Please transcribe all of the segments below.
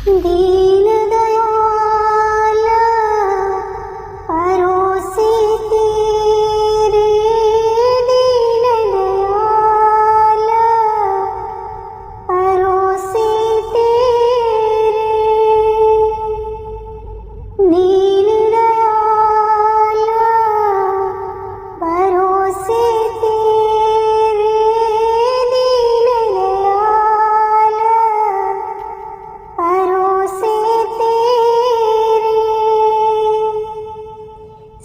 दीन दयाल परोसे तेरे, दीन दयाल परोसे तेरे, दीन दयाल परोसे तेरे, दीन दयाल परोसे तेरे।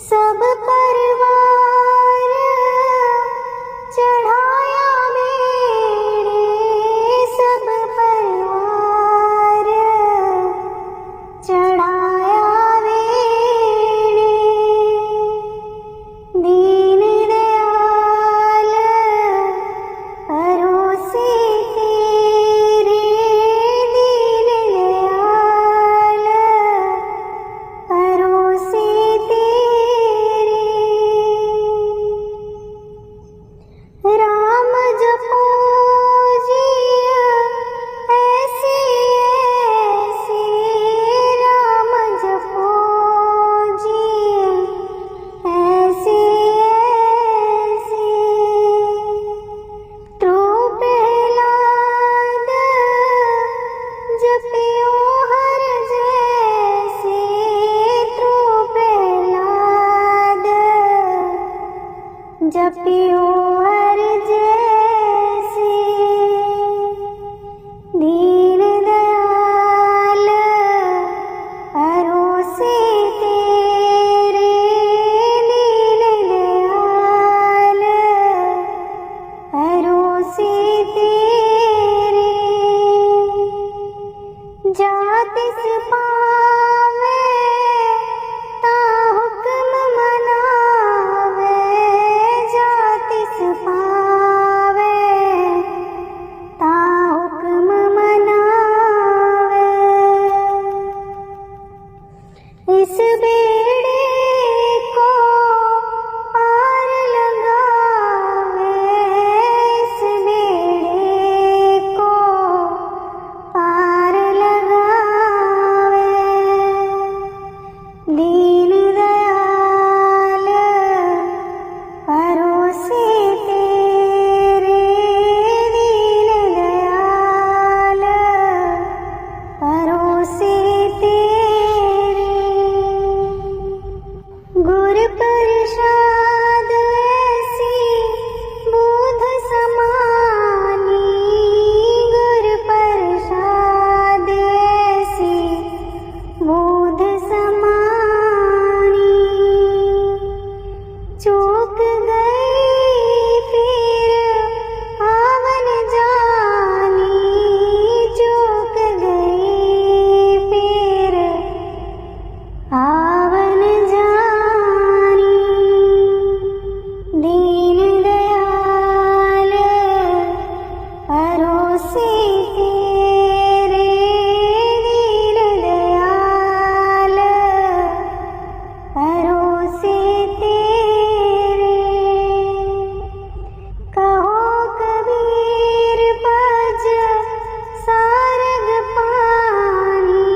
सब परवार चढ़ाया मेरे, सब परवार चढ़ाया मेरे, दीन दयाल परोसे तेरे, दीन दयाल परोसे तेरे। राम जपो जिय ऐसे ऐसे, राम जपो जिय ऐसे ऐसे, तो प्रहलाद जपियो हर जैसे, तो प्रहलाद जपियो हर जैसे, दीन दयाल परोसे तेरे, दीन दयाल परोसे तेरे। जातिस पावे ता हुक्म मनावे, जातिस पावे ता हुक्म मनावे, इस बेड़े को पार लगावे, इस बेड़े को पार लगावे, दीन दयाल परोसे तेरे, दीन दयाल परोसे तेरे। गुर प्रसाद ऐसी बोध समानी, गुर प्रसाद ऐसी बोध समानी, चूक गई फिर आवन जानी, चूक गई फिर आवन जानी, दीन दयाल परोसे तेरे, दीन दयाल परोसे तेरे। कहो कबीर भज सारग पानी,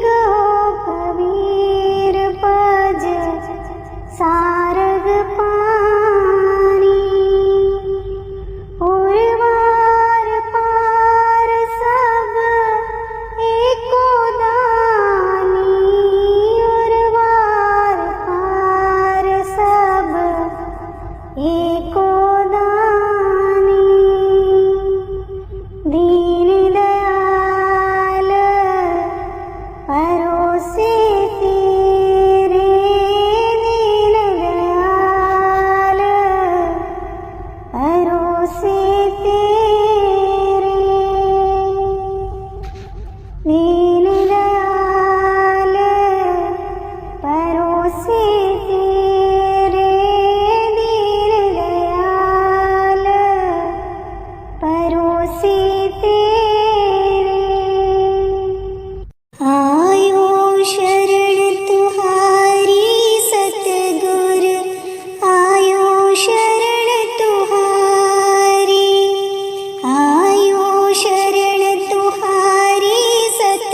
कहो कबीर भज सारग पानी, और वार पार सब एको दानी, और वार पार सब एको दानी, दीन दयाल परोसे तेरे, दीन दयाल परोसे तेरे, दीन दयाल परोसे तेरे, दीन दयाल परोसे तेरे। आयो शरण तुहारी सतगुर, आयो शरण तुहारी, आयो शरण तुहारी सत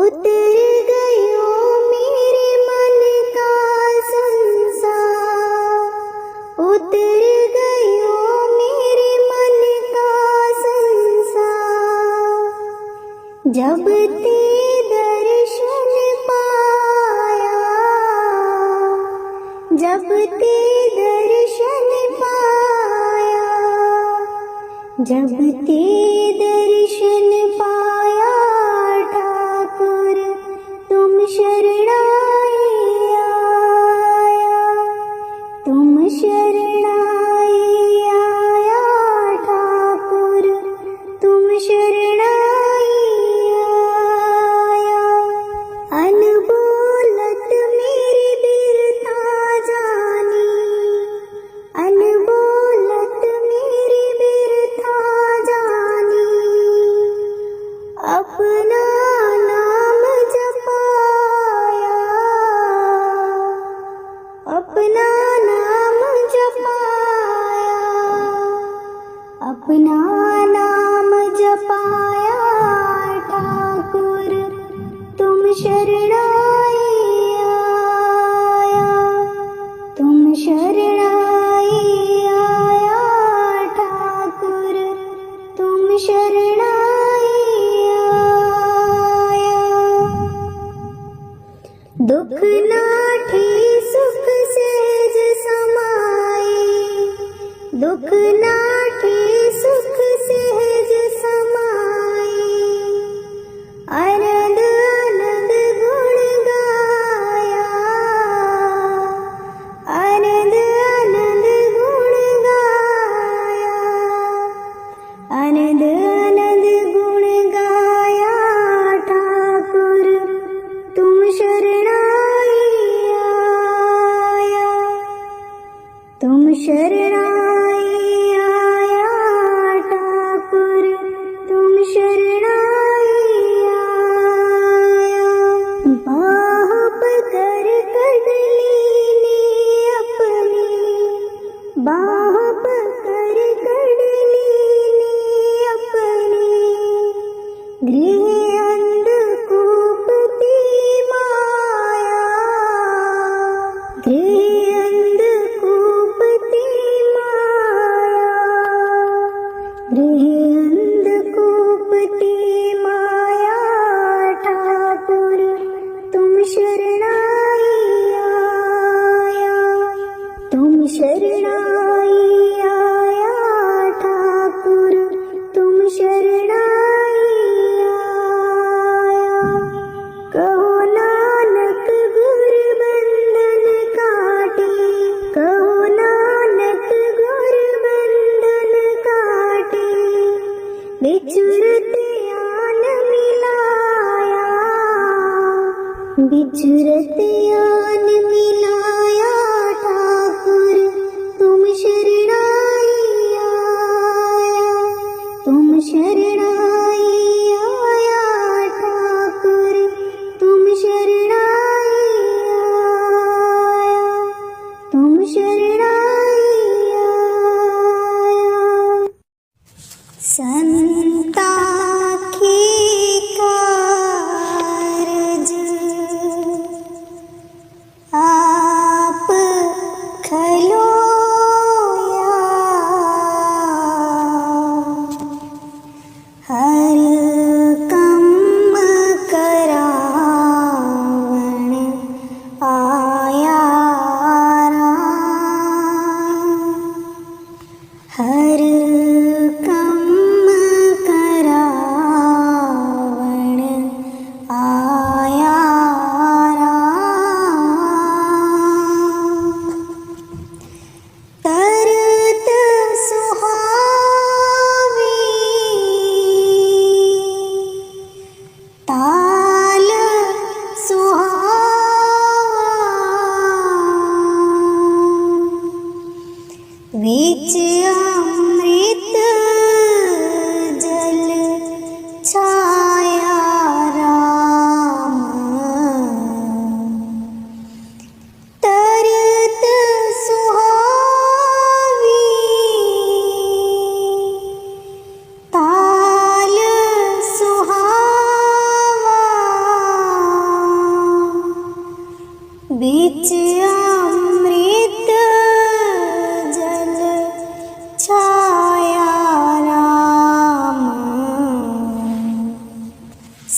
उतर गयो मेरे मन का संसार, उतर गयो मेरे मन का संसार। जब ते दर्शन पाया, जब ते दर्शन पाया, जब ते दर्शन पाया ठाकुर तुम शरणाई आया, तुम शरणाई आया ठाकुर तुम शरणाई आया। अनबोलत मेरी बिरथा जानी, अनबोलत मेरी बिरथा जानी। अपना नाम जपाया, अपना नाम जपाया, अपना नाम जपाया ठाकुर तुम शरणाई आया, तुम शरणाई आया ठाकुर तुम शरणाई आया। दुख नाठे सुख सहज समाई, दुख नाठे सुख सहज समाई। आनंद आनंद गुण गाया, आनंद आनंद गुण गाया, आनंद आनंद गुण गाया ठाकुर तुम शरणाई आया, तुम शरणाई आया ठाकुर तुम शरणाई आया। बाह पकड़ कडलीने अपनी, बाह पकड़ कडलीने अपनी। गृह अंधकूपती माया, गृह अंधकूपती माया, गृह अंधकूपती माया ठाकुर तुम शरणाई आया, तुम शरणाई आया ठाकुर तुम शरणाई आया। कहो नानक गुर बंधन काटे, कहो नानक गुर बंधन काटे। बिचुरत आन मिलाया, बिचुरत आन मिलाया ठाकुर तुम शरणाई आया, तुम शरणाई आया ठाकुर तुम शरणाई आया, तुम शरणाई आया। संता की कारज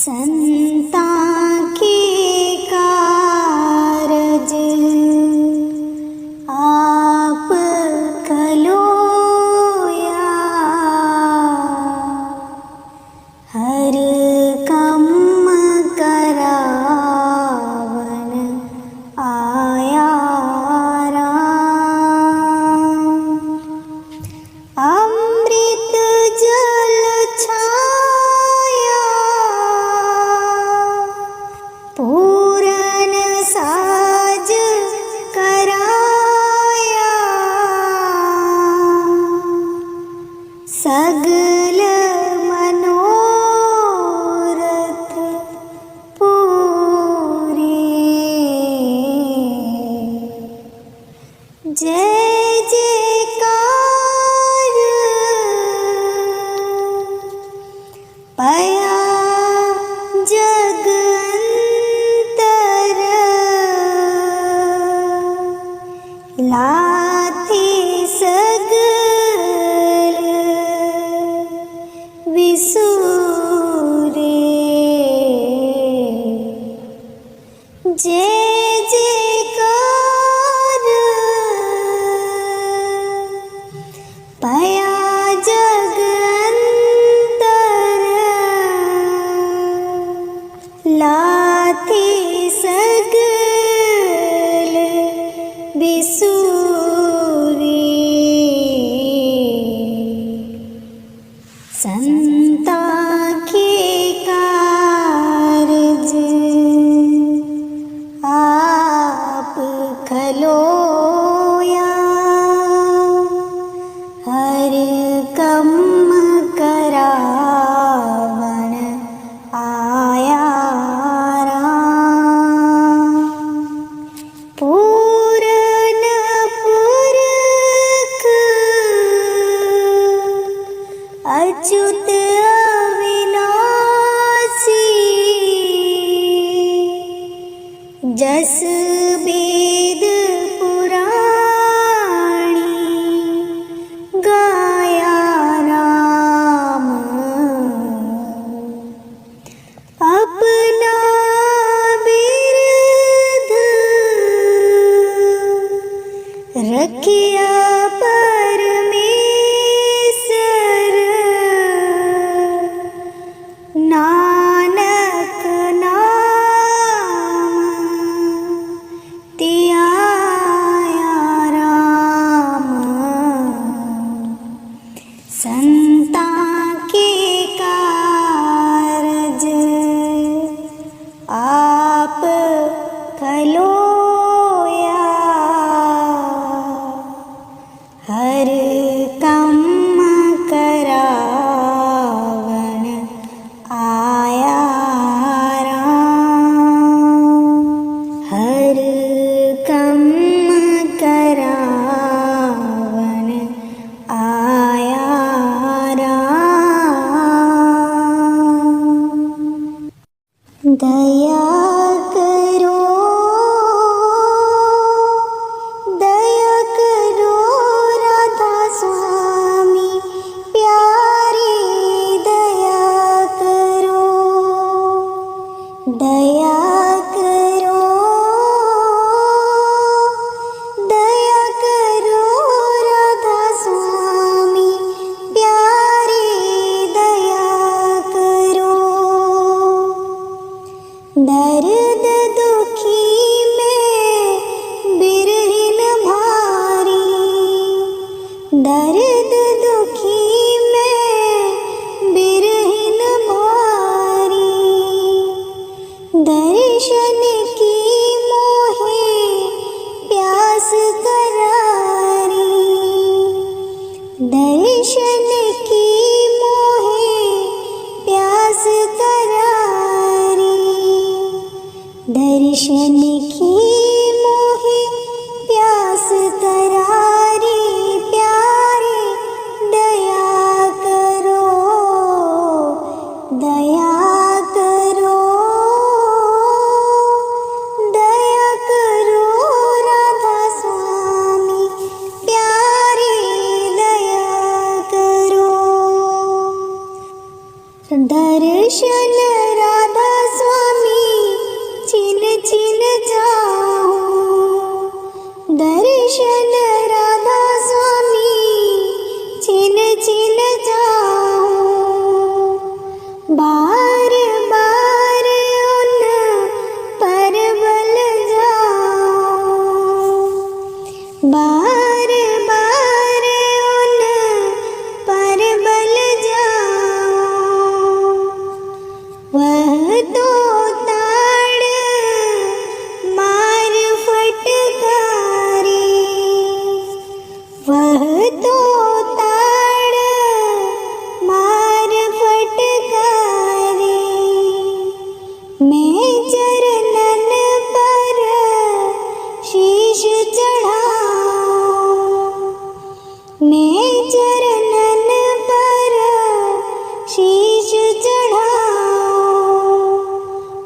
संतां के कारज आप कलोया, हर कम करावन आया राम। अमृत जल छाया पूरन साज कराया, सगल मनोरथ पूरे। जय जयकार पया जग अंतर, लाथे सगल विसूरे। जय जयकार पया जग अंतर, लाथे सगल विसूरे। संतां के कारज आप खलोया, हर कम करावन आया राम। पूरन पुरख अच्युत अविनाशी, जस वेद पुराणी गाया राम। अपना बिरध रखिया परमेश्वर, नानक नाम त्याया राम। संतां के कारज आप खलोया, हर कम करावन आया राम। हर कम करावन आया राम। दया करो राधा स्वामी प्यारे, दया करो राधा स्वामी प्यारे, दया करो। दर्द दुखी में बिरहिन भारी, दर्द दुखी में बिरहिन भारी, दर्शन की मोहे प्यास करारी, दर्शन की मोहे प्यास करारी, दर्शन की मोहे प्यास करारी। प्यारे दया करो राधा स्वामी प्यारे, दया करो। दर्शन राधा स्वामी छिन छिन जाऊं, दर्शन राधा स्वामी छिन छिन जाऊं, बार बार उन पर बल जाऊं, बार बार उन पर बल जाऊं, वह तो ताड़ मार फटकारे, वह तो ताड़ मार फटकारे, मैं चरणन पर शीश चढ़ाऊं, मैं चरणन पर शीश चढ़ाऊं,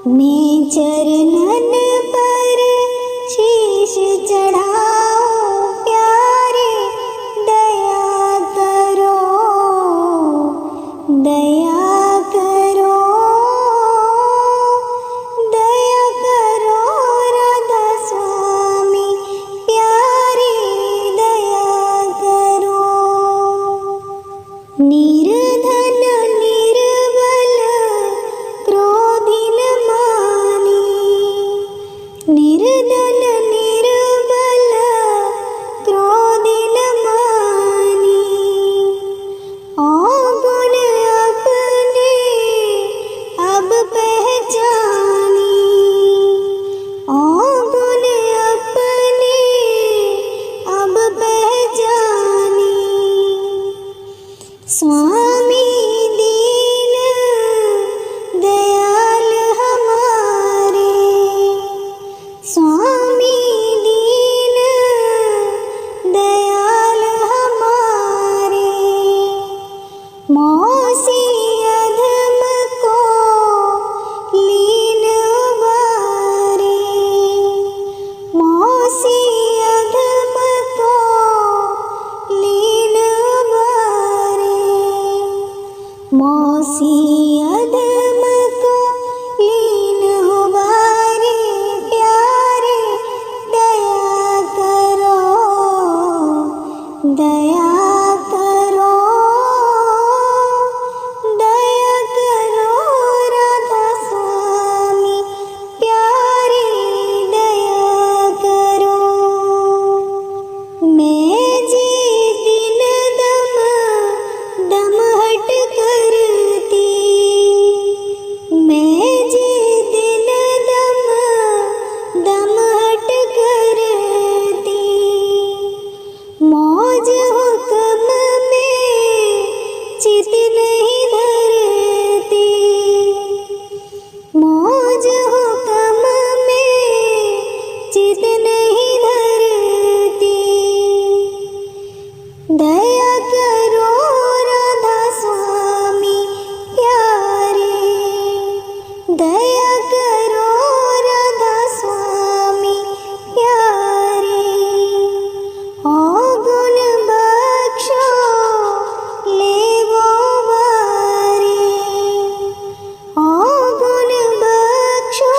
मैं चरणन पर शीश चढ़ाऊं, प्यारे दया करो, दया करो, दया करो राधा स्वामी, प्यारे दया करो। निर्धन निर्बल क्रोधिन मानी, निर्धन निर्बल क्रोधिन मानी, अवगुण अपने अब पहचानी, अवगुण अपने अब पहचानी, स्वामी दीन दयाल हमारे, स्वामी दीन दयाल हमारे, मौसी अधम को लीन उबारे, मौसी अधम को लीन उबारे, मौसी अधम को लीन उबारे, प्यारे दया करो, दया करो, दया करो राधा स्वामी, प्यारे दया करो। मैं जी दिन दम दम हट करती, मैं जी दिन दम दम हट करती, मौज हुक्म में चित नहीं धरती, मौज हुक्म में चित नहीं धरती, दया करो राधा स्वामी, प्यारे दया करो राधा स्वामी, प्यारे अवगुण बख्शो लेवो बारे, अवगुण बख्शो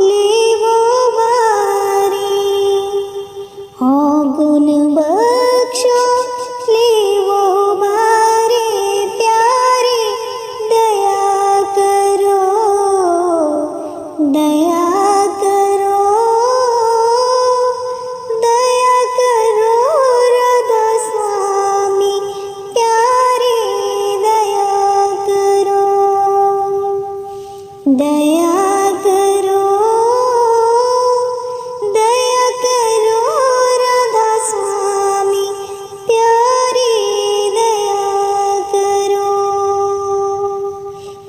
लेवो बारे, अवगुण बख्शो लेवो बारे, प्यारे दया करो, दया करो, दया करो राधा स्वामी, प्यारे दया करो, दया करो, दया करो राधा स्वामी, प्यारे दया करो,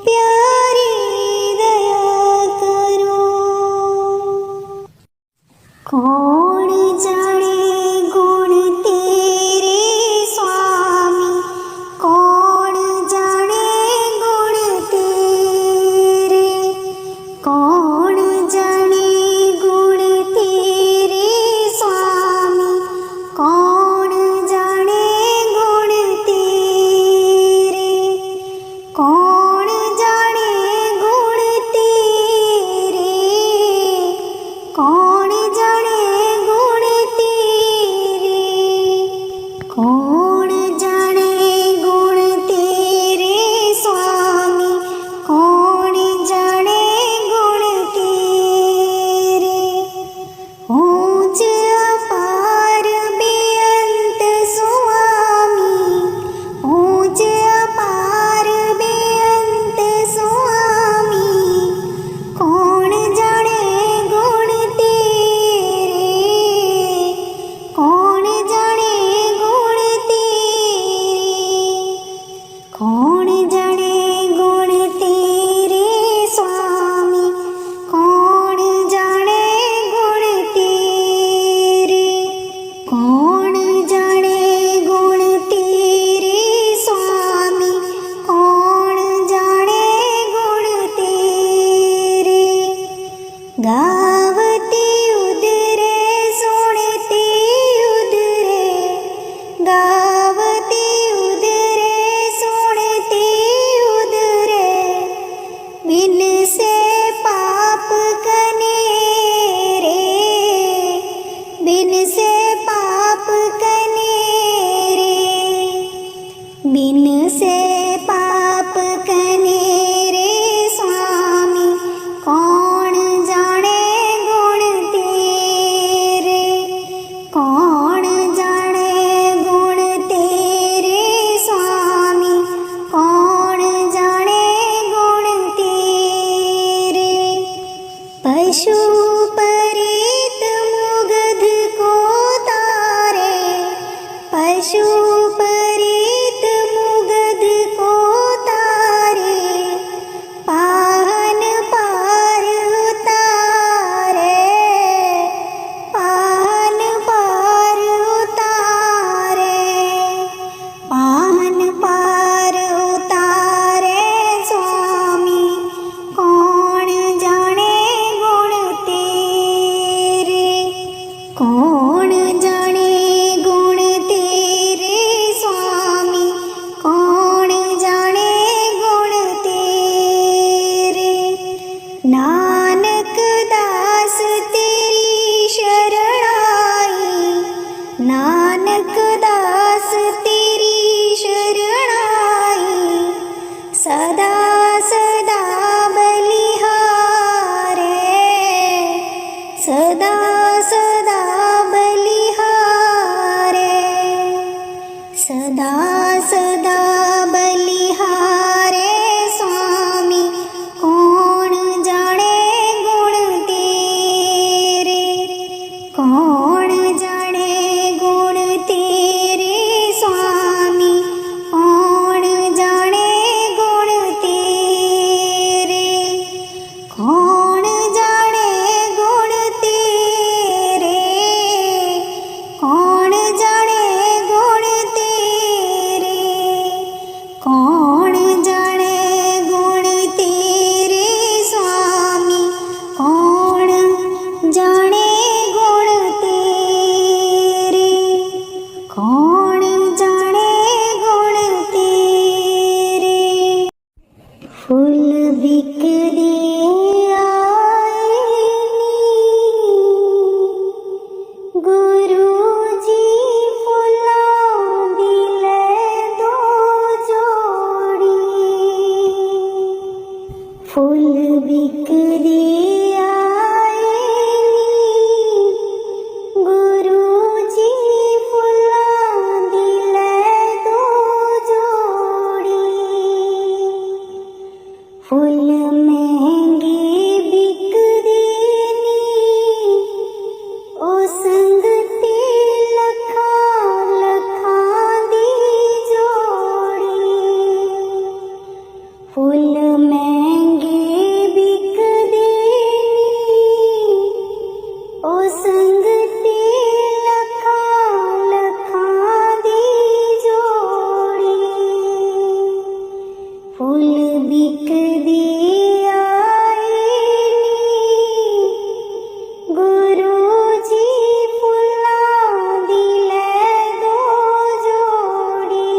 प्यारे दया करो। कौन जाने गुण तेरे स्वामी, कौन जाने गुण तेरे, बिकदे आए गुरु जी फुलां दी लै दो जोड़ी फुल बिकदे आए गुरु जी फुलां दी लै दो जोड़ी फुल महंगे बिकदे नी ओ संगते लखां लखां दी जोड़ी फुल महंगे बिकदे नी ओ संगते लखां लखां दी जोड़ी फुल बिकदे आए नी गुरु जी फुलां दी लै दो जोड़ी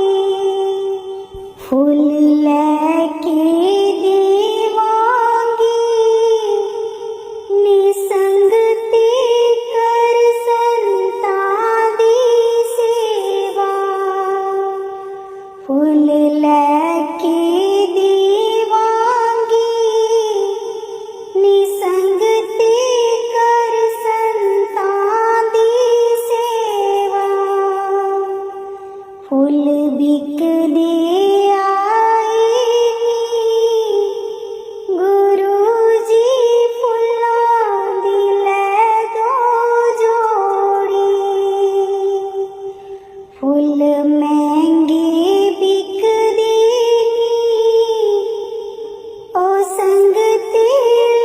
फुल लैके देवांगी निसंगते कर संतां दी सेवा फुल लैके देवांगी निसंगते कर संतां दी सेवा फुल बिकदे आए नी गुरु जी फुलां दी लै दो जोड़ी फुल महंगे बिकदे नी ओ संगते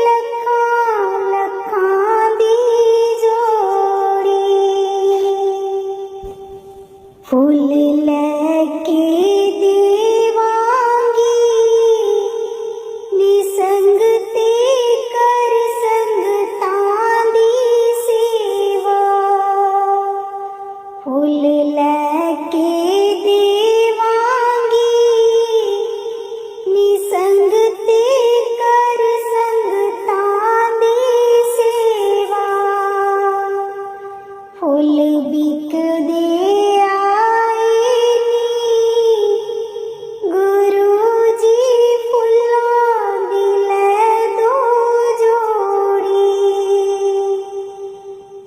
लखां लखां दी जोड़ी फुल लैके देवांगी निसंगते कर संगतां दी सेवा फुल लैके देवांगी निसंगते कर संगतां दी सेवा फुल बिकदे आए नी गुरु जी फुलां दी लै दो जोड़ी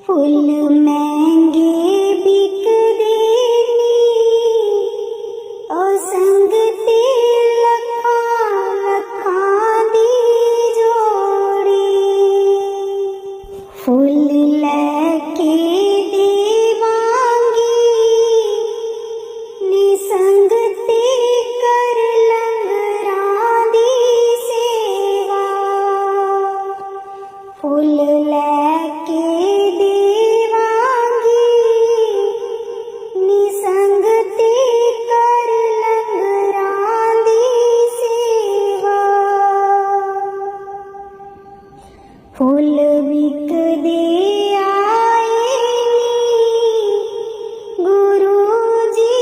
फुल महंगे बिकदे नी ओ संगते लखां लखां दी जोड़ी फुल लैके देवांगी निसंगते कर लंगरां दी सेवा फुल लैके देवांगी निसंगते कर लंगरां दी सेवा फुल बिकदे आए नी गुरु जी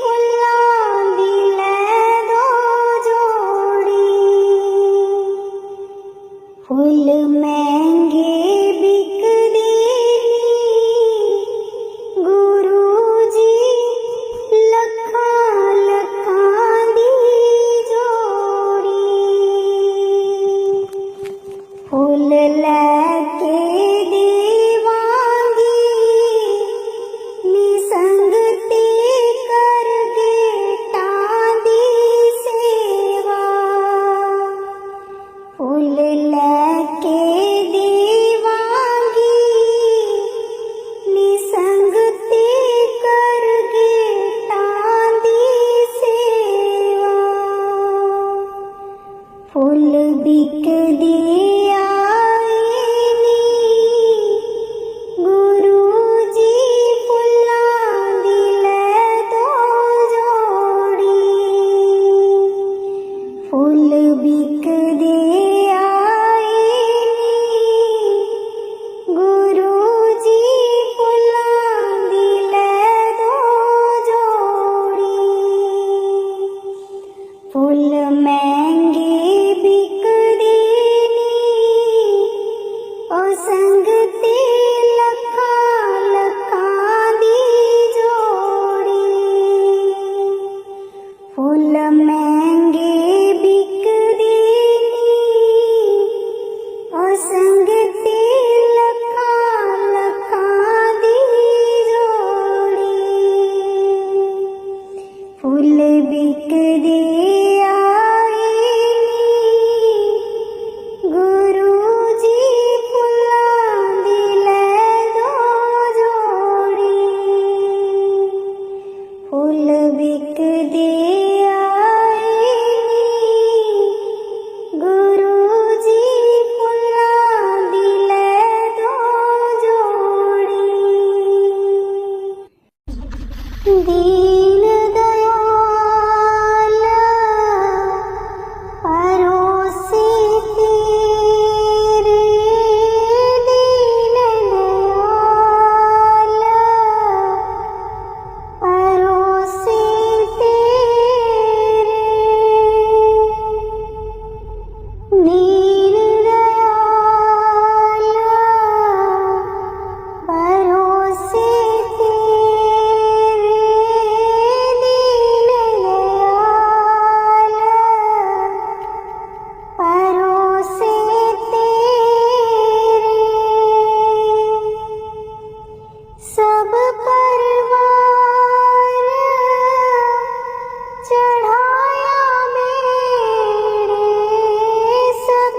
फुलां दी लै दो जोड़ी फुल महंगे बिकदे नी गुरु जी लखां लखां दी जोड़ी फुल लैके देवांगी निसंगते कर गेटां दी सेवा फुल लैके देवांगी निसंगते कर गेटां दी सेवा फुल बिकदे आए नी गुरु जी फुलां दी लै दो जोड़ी फुल बिकदे आए नी गुरु जी फुलां दी लै दो जोड़ी फुल महंगे बिक दीन दयाल भरोसे तेरे, दीन दयाल भरोसे तेरे। सब परवार चढ़ाया मेरे, सब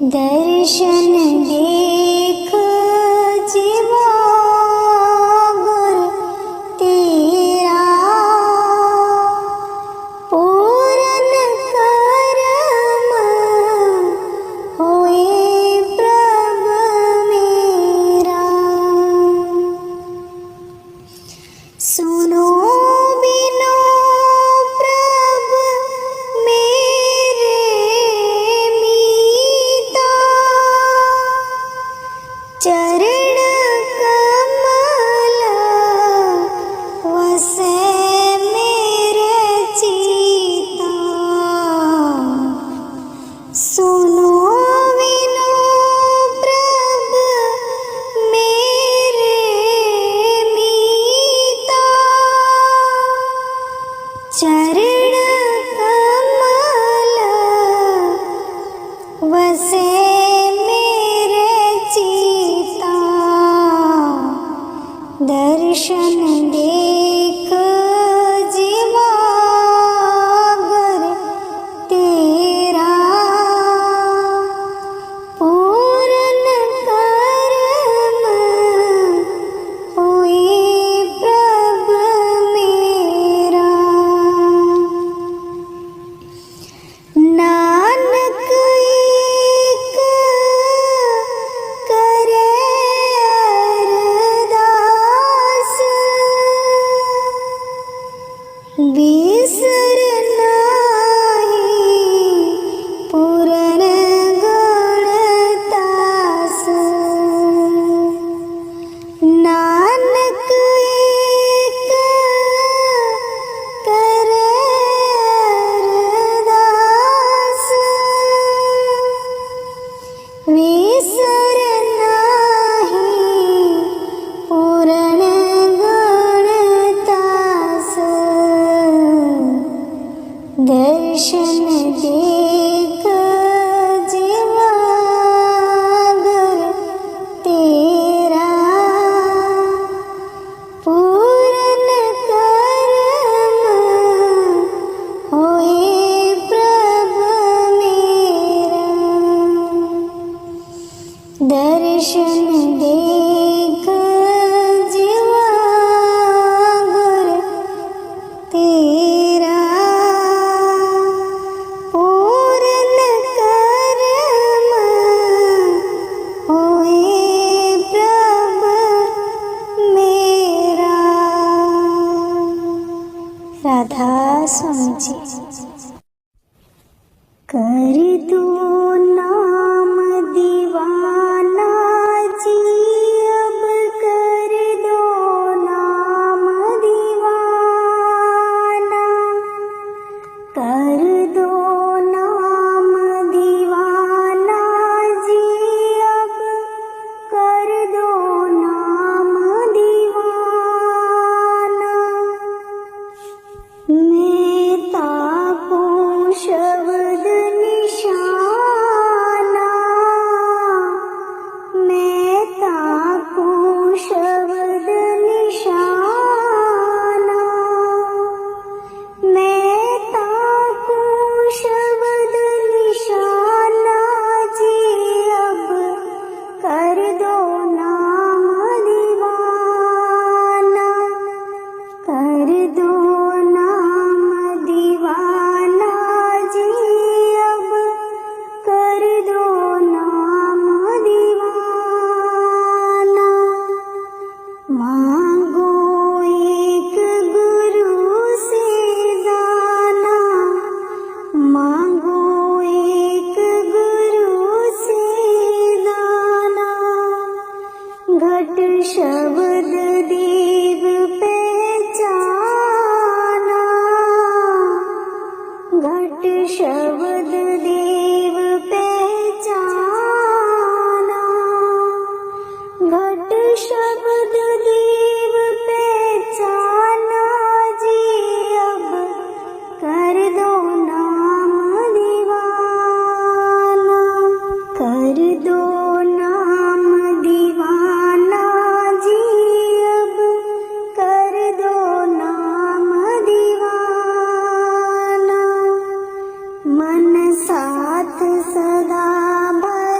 दर्शन देख जीवा गुर तेरा पूरन करम होए प्रभ मेरा। सुनो बिनो प्रभ मेरे मीता, चरण कमल वसे मेरे चिता। सुनो बिनो प्रभ मेरे मीता, चरण कमल वसे मेरे चिता। दर्शन देख जीवा गुर तेरा पूरन करम होए प्रभ मेरा। नानक एक करे अरदास, बिसर नाहि पूरन गुणतास। नानक एक करे अरदास, बिसर नाहि पूरन गुणतास। दर्शन देख जीवा गुर तेरा पूरन करम होए प्रभ मेरा। दर्शन देख जीवा गुर तेरा पूरन करम होए प्रभ मेरा। राधा स्वामी जी। कर दो नाम दीवाना जी, अब कर दो नाम दीवाना। कर दो नाम दीवाना जी, अब कर दो नाम दीवाना। मैं तापूं शब्द निशाना, मैं तापूं शब्द निशाना। मैं तापूं शब्द निशाना जी, अब कर दो नाम दीवाना। कर दो नाम दीवाना जी, अब कर दो नाम दीवाना। मांगो एक गुरु से दाना, मांगो एक गुरु से दाना। घट शब्द देव पहचाना, घट शब्द देव पहचाना। घट शब्द देव पहचाना जी, अब कर दो नाम दीवाना। कर दो नाम दीवाना जी, अब कर दो नाम दीवाना। मन साथ सदा भर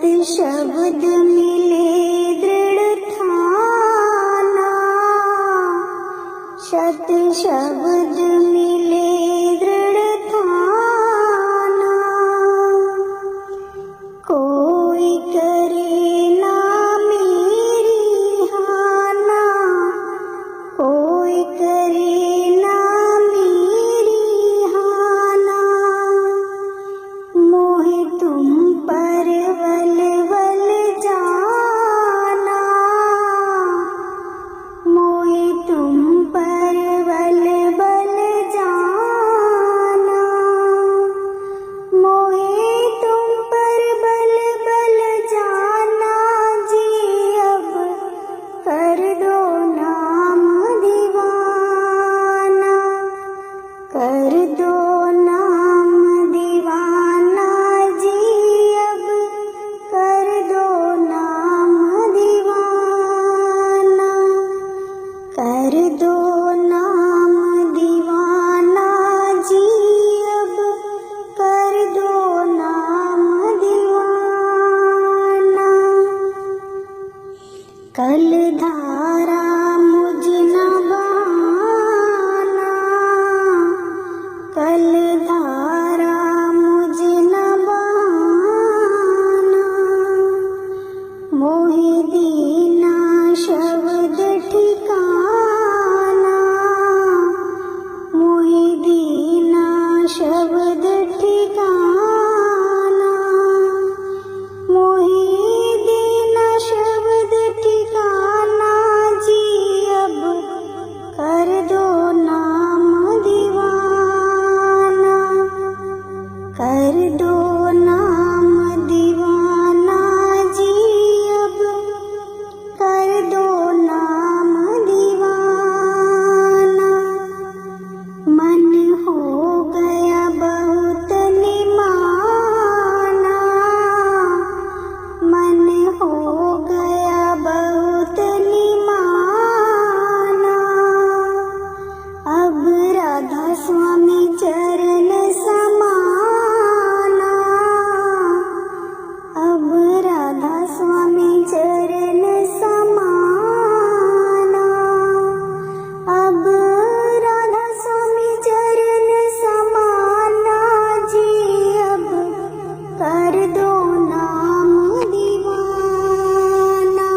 शब्द मिले दृढ़ ठाना, शत शब्द मिले दृढ़ ठाना। कोई करे ना मेरी हाना, कोई करे ना मेरी हाना। मोहे तुम पर वल वल जाना, मोहे तुम पर वल वल जाना। मोहे तुम पर वल वल जाना जी, अब कर दो नाम दीवाना, कर दो नाम दीवाना जी, अब कर दो नाम दीवाना, कर दो नाम दीवाना जी, अब कर दो नाम दीवाना। कल धारा मुझ न बहाना, कल धारा मुझ न बहाना। मोहे दीना शब्द ठिकाना, मोहे दीना शब्द ठिकाना। मोहे दीना शब्द ठिकाना जी, अब कर दो नाम दीवाना, कर दो नाम दीवाना जी, अब कर दो नाम दीवाना। मन हो गया बहुत निमाना, मन हो गया बहुत निमाना। अब राधा स्वामी चरण समाना, अब राधा स्वामी चरण समाना। अब राधा स्वामी चरण समाना जी, अब कर दो नाम दीवाना,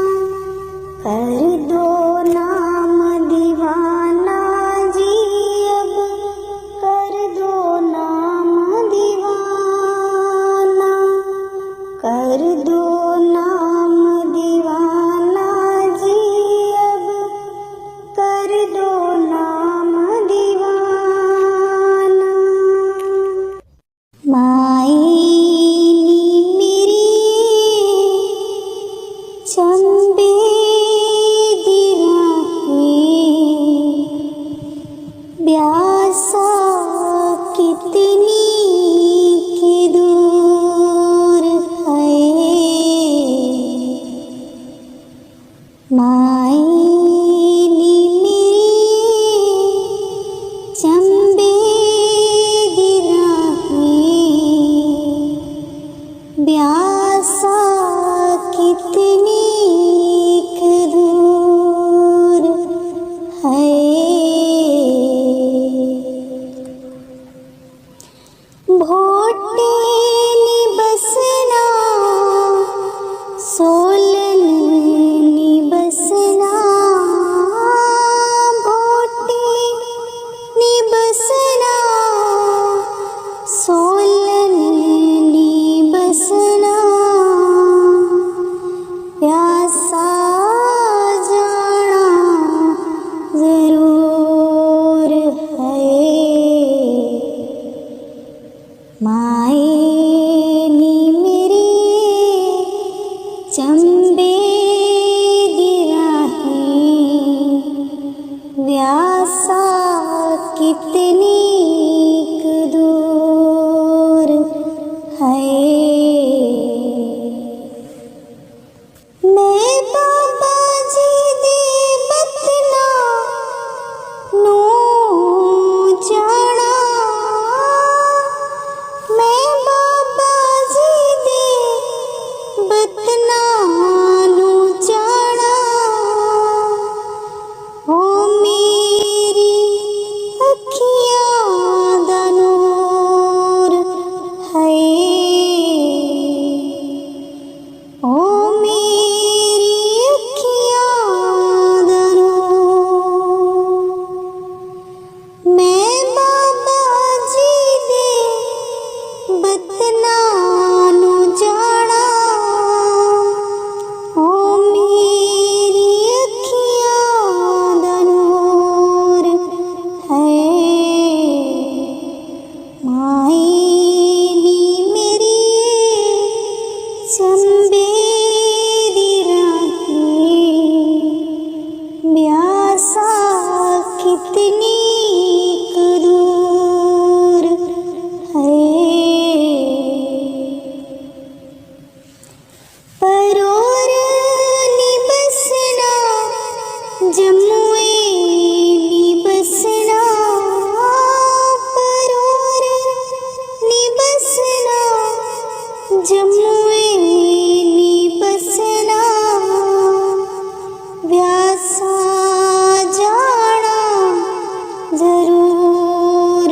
कर दो नाम दीवाना जी, अब कर दो नाम दीवाना, कर दो नाम दीवाना जी, अब कर दो नाम दीवाना। माईनी मेरी चंबे दी राहें, ब्यासा कितनी की दूर है। माईनी मेरी चंबे दी राहें, ब्यासा कितनी की दूर है। भोटे निबसना सोलन निबसना, भोटे निबसना सोलन निबसना। प्यासा जाना जरूर है। माईनी मेरी चंबे दी राहें, व्यासा कितनी की दूर है। मैं बाबा जी दी बतना नू जाना, मैं है। ओ मेरी अखियां दरो, मैं बाबा जी दे बतना नू जाना। ओ मेरी अखियां दा नूर है। माई नी मेरी चंबे दी राहें, ब्यासा कितनी दूर है। परोर नी बसना जम्मुए नी बसना, परोर नी बसना जम्मुए नी बसना, व्यासा जाना जरूर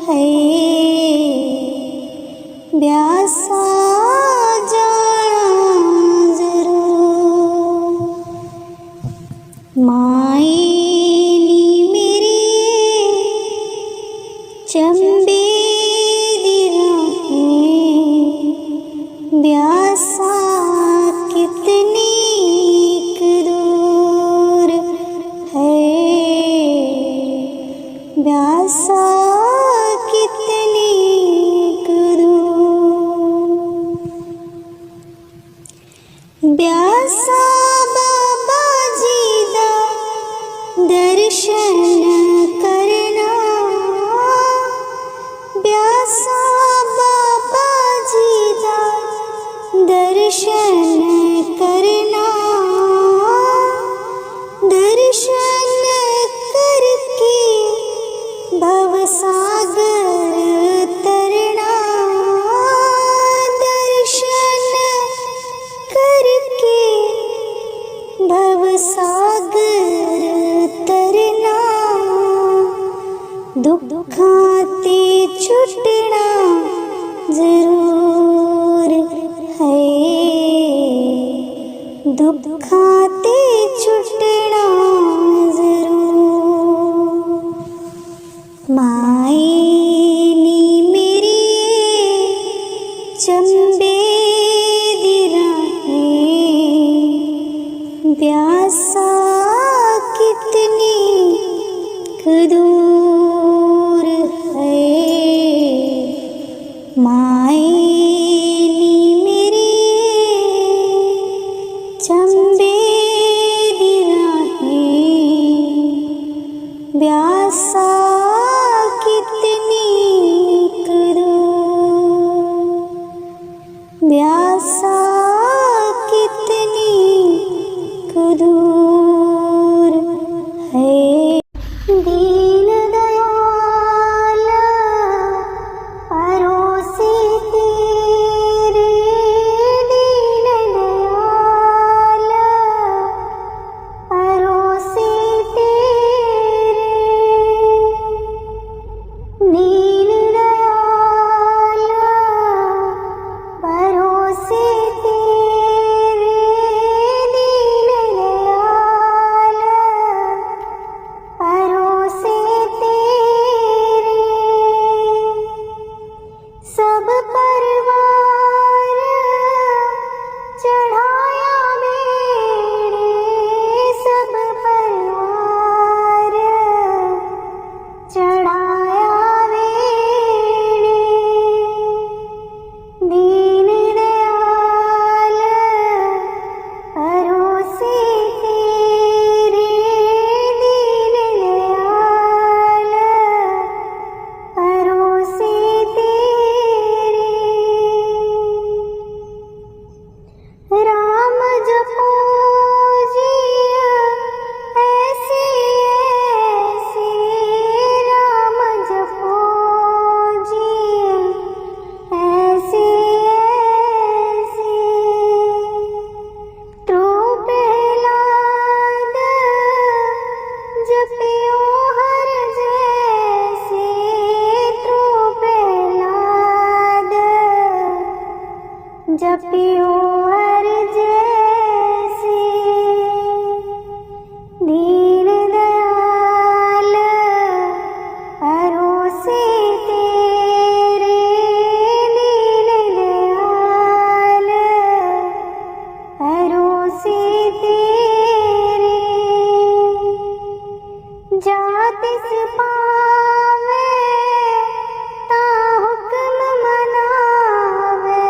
है। व्यासा जाना जरूर। माई नी मेरी चंबे दी राहें, ब्यासा कितनी दूर है। ब्यासा कितनी दूर। ब्यासा बाबा जी दा दर्शन करना, ब्यासा बाबा जी दा दर्शन करना। दर्शन करके भवसागर तरना, दर्शन करके भवसागर तरना। दुखां ते छुटना जरूर है। दुखां ते छुटना जरूर। माई नी मेरी चंबे दी राहें, ब्यासा कितनी दूर है। माई नी मेरी चंबे दी राहें, ब्यासा कितनी दूर। ब्यासा कितनी दूर है। दीन दयाल परोसे तेरे जपियो हर जैसे दीन दयाल परोसे तेरे, दीन दयाल परोसे तेरे। जातिस पावे ता हुक्म मनावे,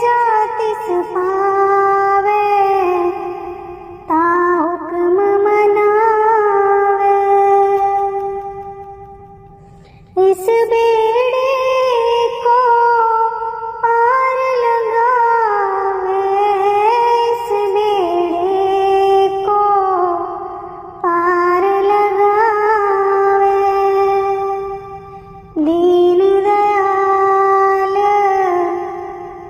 जातिस पावे ता हुक्म मनावे। इस बेड़े को पार लगावे, इस बेड़े को पार लगावे। दीन दयाल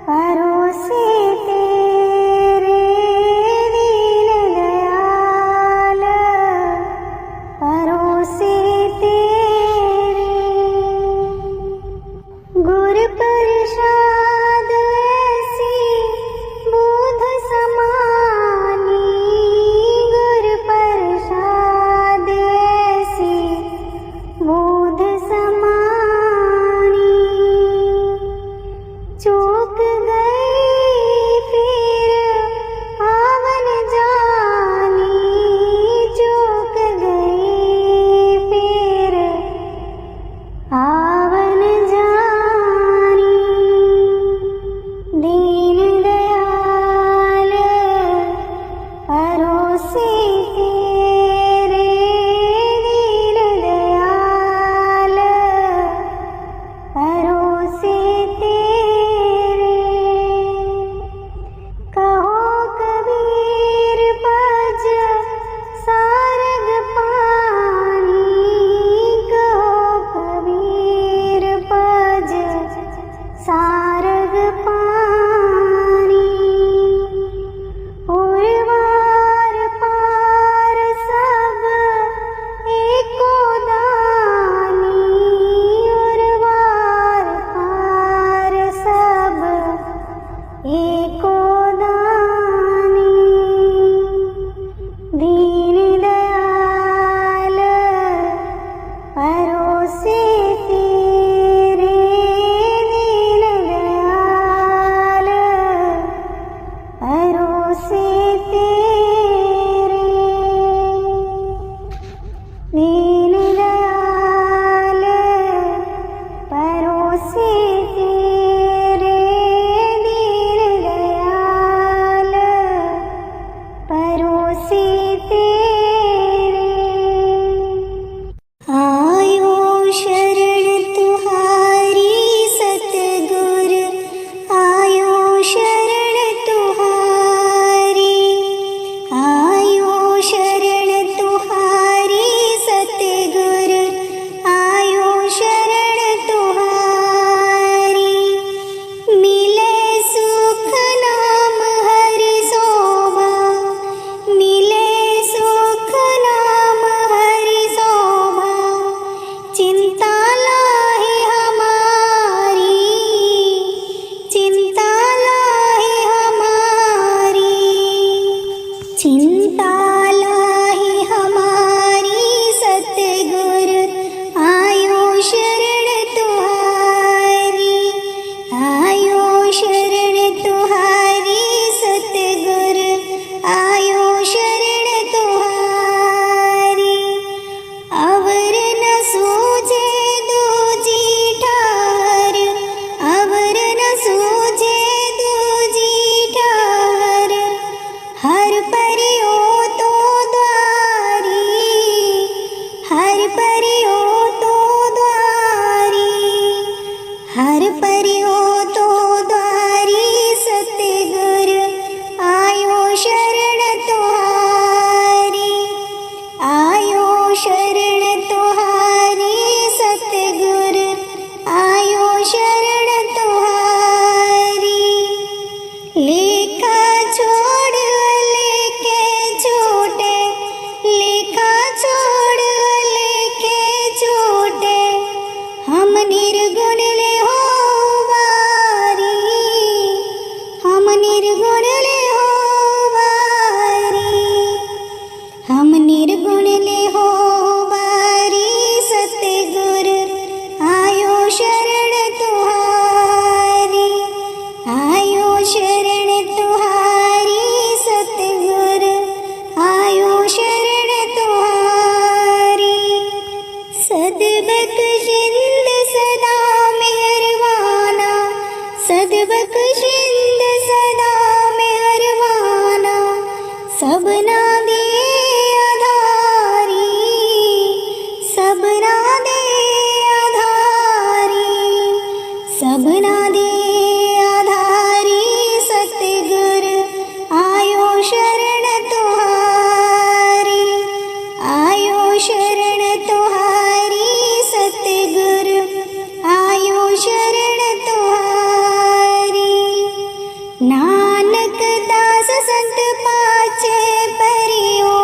परोसे तेरे, दीन दयाल परोसे तेरे। गुर प्रसाद ऐसी बोध समानी, गुर प्रसाद ऐसी बोध समानी। चूक गई फिर आवन जानी, चूक गई फिर आवन जानी। दीन दयाल परोसे तेरे, दीन दयाल परोसे तेरे। कहो कबीर भज सारग पानी, कहो कबीर भज सारग पानी। और वार पार सब एको दानी, और वार पार सब एको दानी। दीन दयाल परोसे तेरे, दीन सद्बख्शिंद सदा मेहरबाना, सबना दे आधारी, सबना दे आधारी, सबना दे आधारी। सतगुरु आयो शरण तुहारी, आयो शरण तुहारी। सतगुरु आयो शरण तुहारी। नानक दास संत पाछे परियो,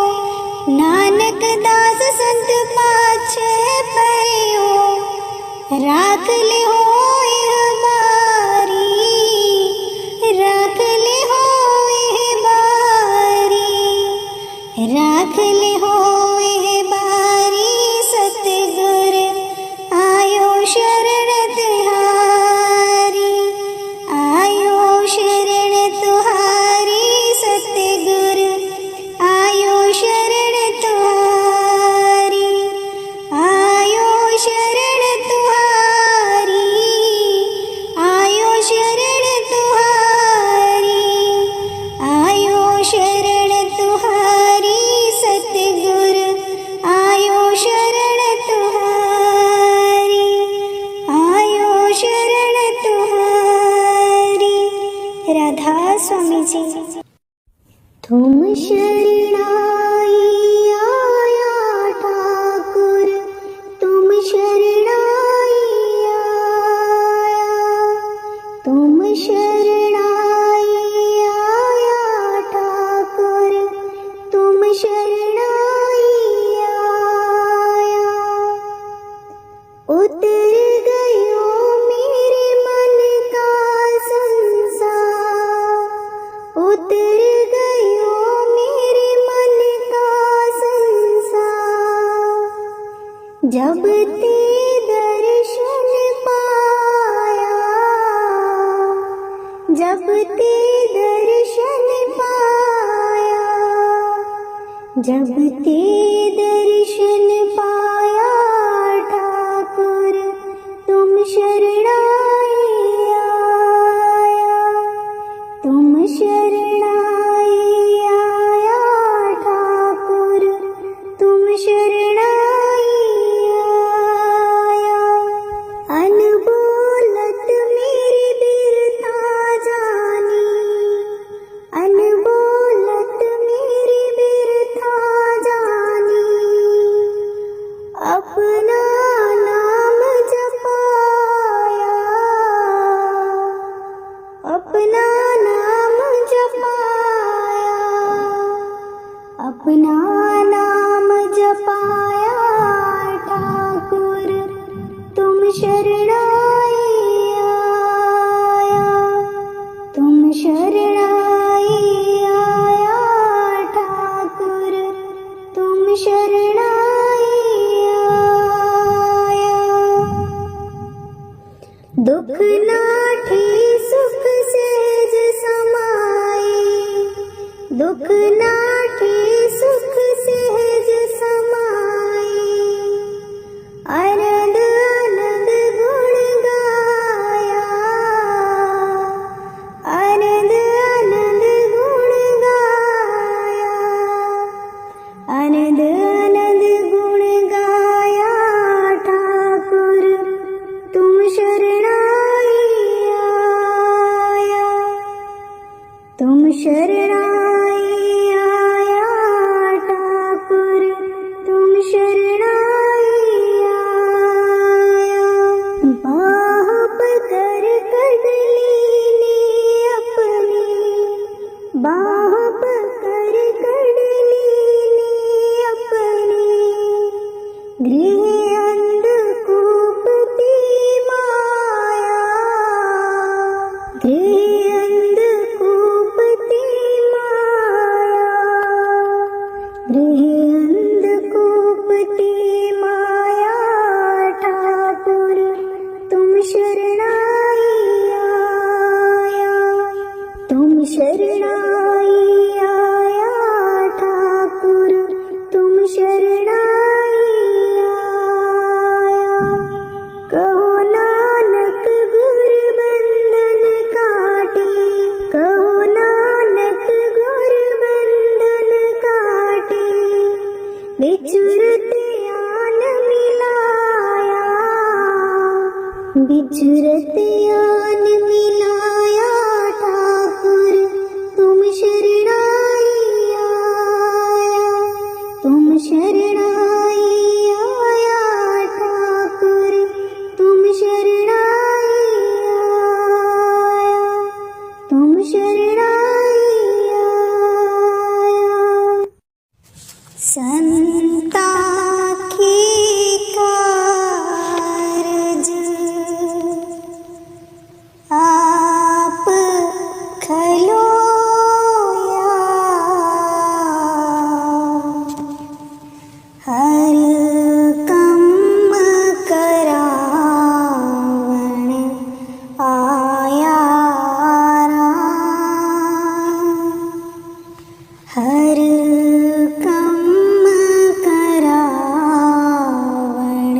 नानक दास संत पाछे परियो, राख ले होय हमारी, राख ले होय बारी, राख ले होय बारी। सतगुरु आयो शरण तुहारी, आयो शरण तुहारी। सतगुरु आयो शरण तुहारी, आयो शरण तुहारी, आयो शरण तुहारी, आयो शरण तुहारी। सतगुरु आयो शरण तुहारी, आयो शरण तुहारी। राधा स्वामी जी। तुम शरणाई आया ठाकुर, तुम शरणाई आया, तुम शरणाई आया ठाकुर, तुम शरणाई आया। उतर गयो मेरे मन का संसार, उतर गयो मेरे मन का संसार। जब ते दर्शन पाया, जब ते दर्शन पाया, जब ते दर्शन पाया ठाकुर, तुम शरणाई आया, तुम शरणाई आया ठाकुर, तुम शरणाई आया। अनबोलत मेरी बिरथा जानी, अनबोलत मेरी बिरथा जानी। अपना नाम जपाया, अपना नाम जपाया, अपना नाम जपाया ठाकुर, तुम शरणाई आया, तुम शरणाई आया ठाकुर, तुम शरणाई आया। दुख नाठे सुख सहज समाए, दुख नाठे सुख सहज समाए। आनंद आनंद गुण गाया, आनंद आनंद गुण गाया, आनंद आनंद गुण गाया ठाकुर, तुम शरणाई आया, तुम शरणाई आया ठाकुर, तुम शरणाई आया। बाह पकड़ कद लीनी अपनी, बाह पकड़ कद लीनी अपनी। गृह अंधकूप ती माया, गृह अंधकूप ती उजरत यान मिलाया ठाकुर तुम शरणाई आया, तुम शरणाई आया ठाकुर तुम शरणाई आया, तुम शरणाई आया। संता की कारज आप खलोया, हर कम करावण आया राम, हर कम करावण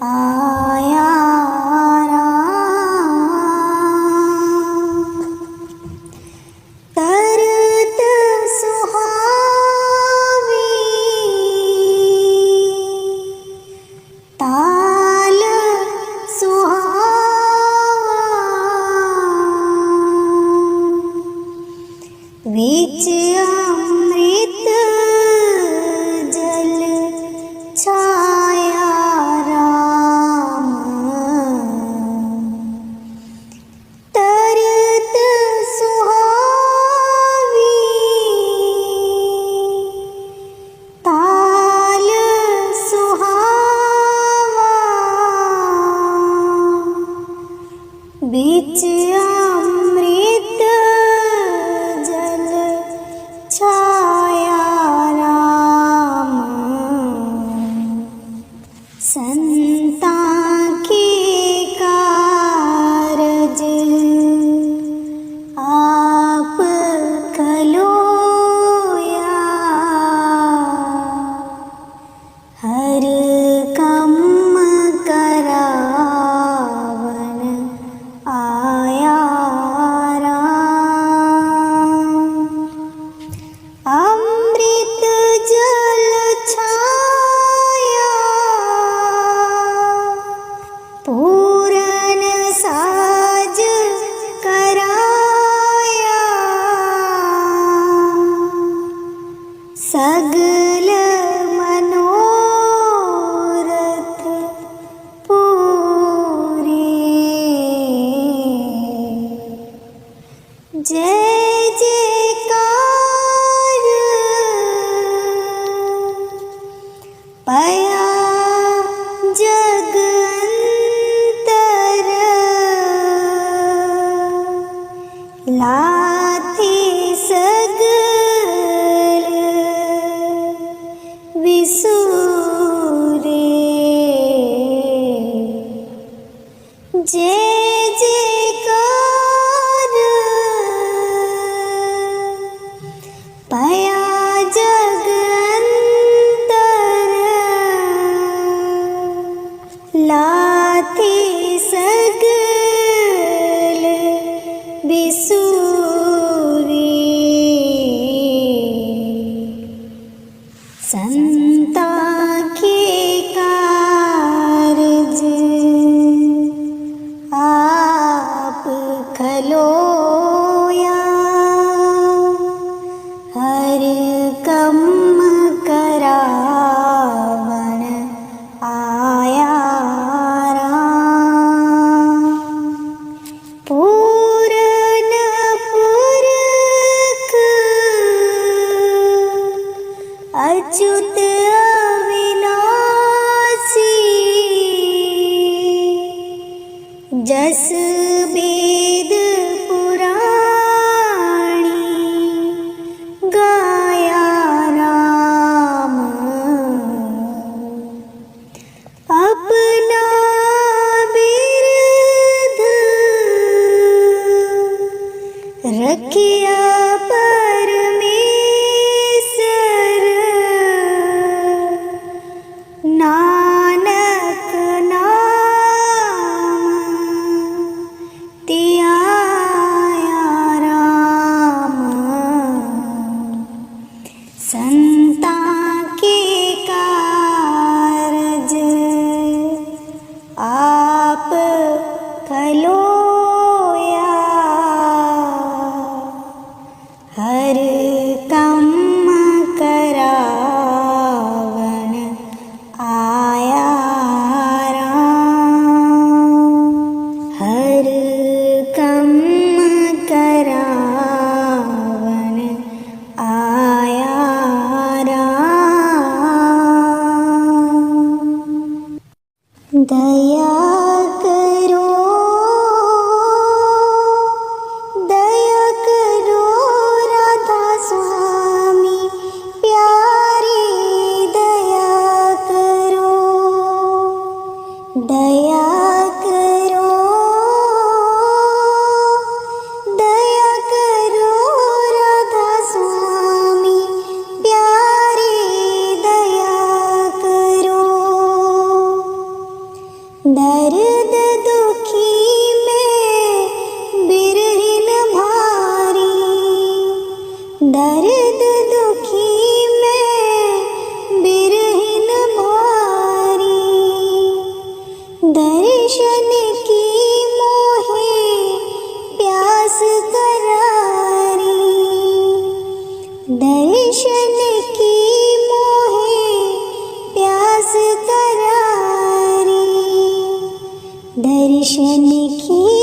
आया राम। तरत सुहावी ताल सुहावा, बीच अमृत जल छाया राम, तरत सुहावी ताल सुहावा, बीच अमृत जल छाया राम। संता के कारज आप खलोया, हर कम करावण आया राम। अमृत जल छाया पूरन साज कराया, सगल मनोरथ पूरे, जय जयकार पया जग अंतर, लाथे सगल विसूरे, जय जयकार पया जग अंतर, लाथे सगल विसूरे। संता के कारज आप खलोया, हर कम करावण आया राम। पूरन पुरख अच्युत अविनाशी, जस वेद पुराणी गाया राम, अपना बिरध रखिया परमेश्वर, नानक नाम त्याया राम। संता के कारज आप करारी, दर्शन की मोहे प्यास करारी, दर्शन की